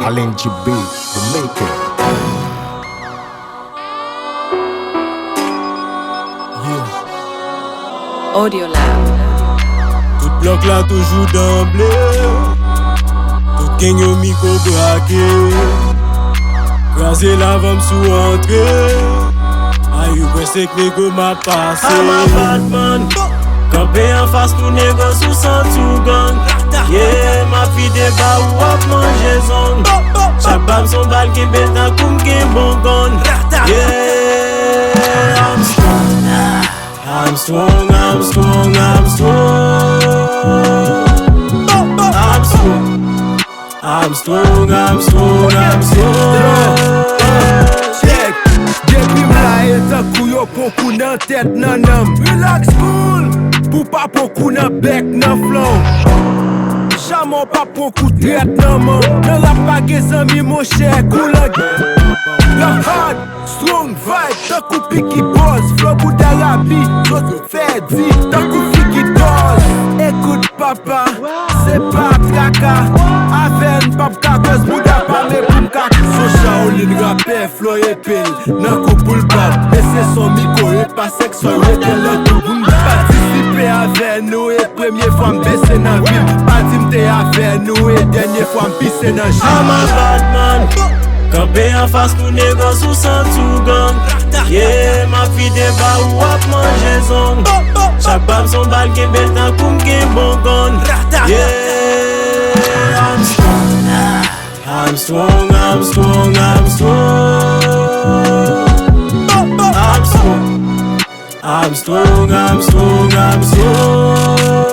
alanvè, the maker. Audio Lab. Tout bloc là toujours d'emblée. Tout gang yo micro braqué. Crasé la vame sous entrée. Aïe, ouais, c'est que négo m'a passé. I'm a bad man. Kanpe anfas pou négo sous santiw gang. Yeah, ma fi débat ou ap manje zong. Chaque bam son bal ki bel nan koum ki bon gun. Yeah, I'm strong. I'm strong, I'm strong, I'm strong. I'm strong. I'm strong, I'm strong, I'm strong. Check, depuis m'la etan kou yo pokou nan tèt nan nam. Relax cool, pou pa pokou nan bek nan flow. Jamon pa pokou tret nan man. Nan la pa ge zami mon chè cool la hard, strong vibe, tan kou piki boss. Flow bout d'Arabie, zot fè di, tan kou fiki dose. Écoute papa, c'est pas traka. Aven pap kakos bouda pa me poum kak. So Shaolin rapper, flow epil, nan kou poul bab. E se son miko e pa seksol, e tel le tou boum. Participe avec nous et première fois m'baisse nan ville. Pas dimte avec nous et dernière fois m'pisse nan jil. I'm a bad man. Kanpe anfas pou négo sous santiw gang. Yeah, ma fi débat ou ap manje zong. Chaque bam son bal ki bel nan koum ki bon gun. Yeah, I'm strong. I'm strong, I'm strong, I'm strong. I'm strong. I'm strong, I'm strong, I'm strong.